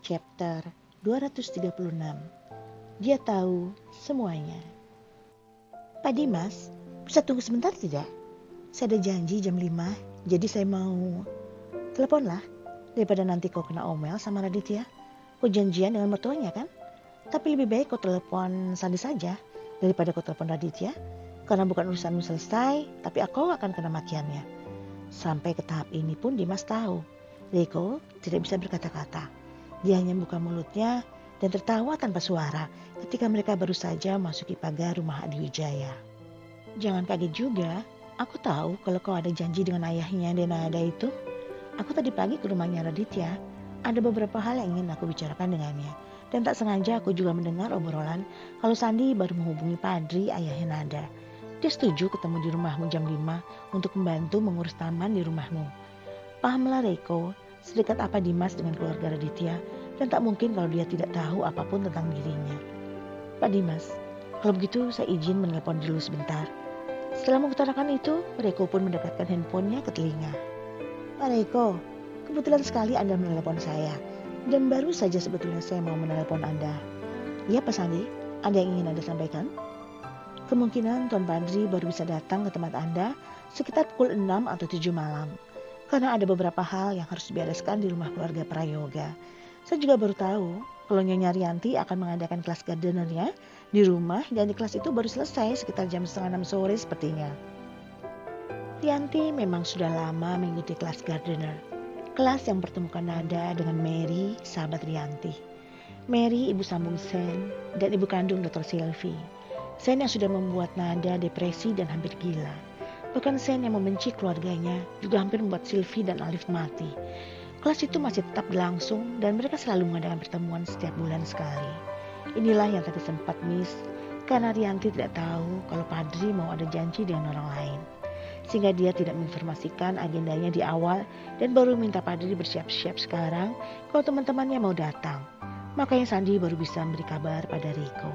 Chapter 236. Dia tahu semuanya. Pak Dimas, bisa tunggu sebentar tidak? Saya ada janji jam 5, jadi saya mau teleponlah. Daripada nanti kau kena omel sama Raditya. Kau janjian dengan mertuanya kan? Tapi lebih baik kau telepon Sandi saja daripada kau telepon Raditya. Karena bukan urusanmu selesai, tapi aku akan kena makiannya. Sampai ke tahap ini pun Dimas tahu. Riko tidak bisa berkata-kata. Dia hanya buka mulutnya dan tertawa tanpa suara ketika mereka baru saja masuki pagar rumah Adi Wijaya. Jangan kaget juga, aku tahu kalau kau ada janji dengan ayahnya Denada itu. Aku tadi pagi ke rumahnya Raditya. Ada beberapa hal yang ingin aku bicarakan dengannya. Dan tak sengaja aku juga mendengar obrolan kalau Sandi baru menghubungi Padri ayahnya Nada. Dia setuju ketemu di rumahmu jam 5 untuk membantu mengurus taman di rumahmu. Pahamlah Reiko, sedekat apa Dimas dengan keluarga Raditya, dan tak mungkin kalau dia tidak tahu apapun tentang dirinya. Pak Dimas, kalau begitu saya izin menelepon dulu sebentar. Setelah mengutarakan itu, Reiko pun mendekatkan handphonenya ke telinga. Pak Reiko, kebetulan sekali Anda menelepon saya, dan baru saja sebetulnya saya mau menelepon Anda. Iya Pak Sandi, ada yang ingin Anda sampaikan? Kemungkinan Tuan Padri baru bisa datang ke tempat Anda sekitar pukul 6 atau 7 malam. Karena ada beberapa hal yang harus dibereskan di rumah keluarga Prayoga. Saya juga baru tahu kalau Nyonya Rianti akan mengadakan kelas gardenernya di rumah dan di kelas itu baru selesai sekitar jam 5:30 sore sepertinya. Rianti memang sudah lama mengikuti kelas gardener. Kelas yang pertemukan Nada dengan Mary, sahabat Rianti. Mary ibu sambung Sen dan ibu kandung Dr. Sylvie. Sen yang sudah membuat Nada depresi dan hampir gila. Bahkan Sen yang membenci keluarganya juga hampir membuat Sylvie dan Alif mati. Kelas itu masih tetap berlangsung dan mereka selalu mengadakan pertemuan setiap bulan sekali. Inilah yang tadi sempat miss karena Rianti tidak tahu kalau Padri mau ada janji dengan orang lain. Sehingga dia tidak menginformasikan agendanya di awal dan baru minta Padri bersiap-siap sekarang kalau teman-temannya mau datang. Makanya Sandi baru bisa memberi kabar pada Riko.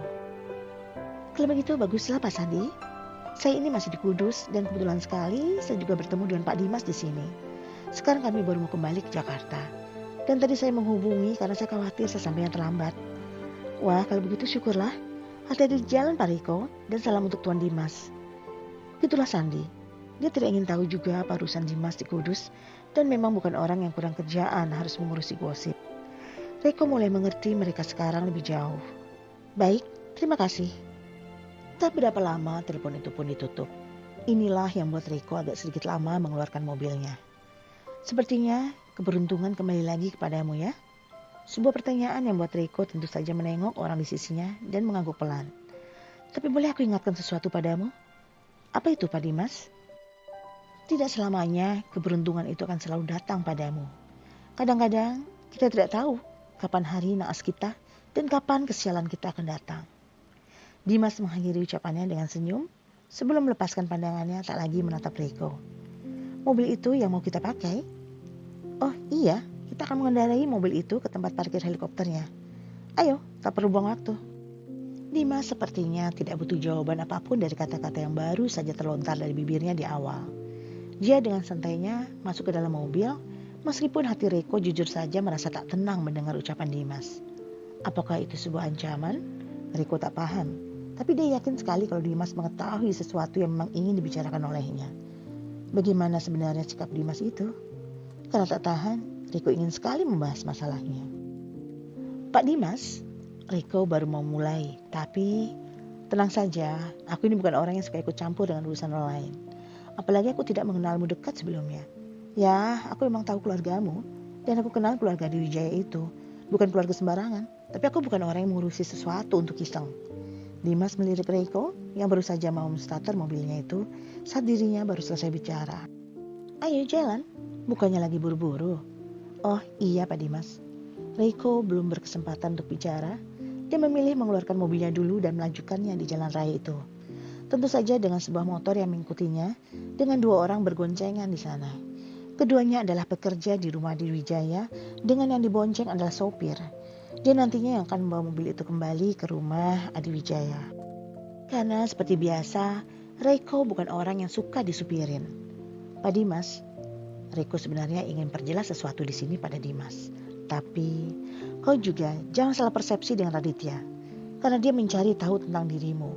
Kalau begitu baguslah Pak Sandi. Saya ini masih di Kudus dan kebetulan sekali saya juga bertemu dengan Pak Dimas di sini. Sekarang kami baru mau kembali ke Jakarta. Dan tadi saya menghubungi karena saya khawatir saya sampainya terlambat. Wah, kalau begitu syukurlah. Hati-hati di jalan Pak Riko dan salam untuk Tuan Dimas. Itulah Sandi. Dia tidak ingin tahu juga apa urusan Dimas di Kudus dan memang bukan orang yang kurang kerjaan harus mengurusi gosip. Riko mulai mengerti mereka sekarang lebih jauh. Baik, terima kasih. Tak berapa lama telepon itu pun ditutup. Inilah yang membuat Riko agak sedikit lama mengeluarkan mobilnya. Sepertinya keberuntungan kembali lagi kepadamu ya. Sebuah pertanyaan yang membuat Riko tentu saja menengok orang di sisinya dan mengangguk pelan. Tapi boleh aku ingatkan sesuatu padamu? Apa itu Pak Dimas? Tidak selamanya keberuntungan itu akan selalu datang padamu. Kadang-kadang kita tidak tahu kapan hari naas kita dan kapan kesialan kita akan datang. Dimas mengakhiri ucapannya dengan senyum sebelum melepaskan pandangannya tak lagi menatap Riko. Mobil itu yang mau kita pakai? Oh iya, kita akan mengendarai mobil itu ke tempat parkir helikopternya. Ayo, tak perlu buang waktu. Dimas sepertinya tidak butuh jawaban apapun dari kata-kata yang baru saja terlontar dari bibirnya di awal. Dia dengan santainya masuk ke dalam mobil, meskipun hati Riko jujur saja merasa tak tenang mendengar ucapan Dimas. Apakah itu sebuah ancaman? Riko tak paham. Tapi dia yakin sekali kalau Dimas mengetahui sesuatu yang memang ingin dibicarakan olehnya. Bagaimana sebenarnya sikap Dimas itu? Karena tak tahan, Riko ingin sekali membahas masalahnya. Pak Dimas, Riko baru mau mulai. Tapi tenang saja, aku ini bukan orang yang suka ikut campur dengan urusan orang lain. Apalagi aku tidak mengenalmu dekat sebelumnya. Ya, aku memang tahu keluargamu. Dan aku kenal keluarga di Wijaya itu. Bukan keluarga sembarangan. Tapi aku bukan orang yang mengurusi sesuatu untuk iseng. Dimas melirik Reiko yang baru saja mau starter mobilnya itu saat dirinya baru selesai bicara. Ayo jalan, bukannya lagi buru-buru. Oh iya Pak Dimas. Reiko belum berkesempatan untuk bicara. Dia memilih mengeluarkan mobilnya dulu dan melanjutkannya di jalan raya itu. Tentu saja dengan sebuah motor yang mengikutinya dengan 2 orang bergoncengan di sana. Keduanya adalah pekerja di rumah di Wijaya dengan yang dibonceng adalah sopir. Dia nantinya yang akan membawa mobil itu kembali ke rumah Adi Wijaya. Karena seperti biasa, Reiko bukan orang yang suka disupirin. Pak Dimas, Reiko sebenarnya ingin perjelas sesuatu di sini pada Dimas. Tapi kau juga jangan salah persepsi dengan Raditya. Karena dia mencari tahu tentang dirimu.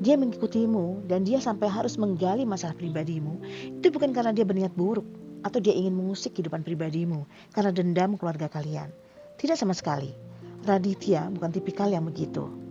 Dia mengikutimu dan dia sampai harus menggali masalah pribadimu. Itu bukan karena dia berniat buruk atau dia ingin mengusik kehidupan pribadimu karena dendam keluarga kalian. Tidak sama sekali. Raditya bukan tipikal yang begitu.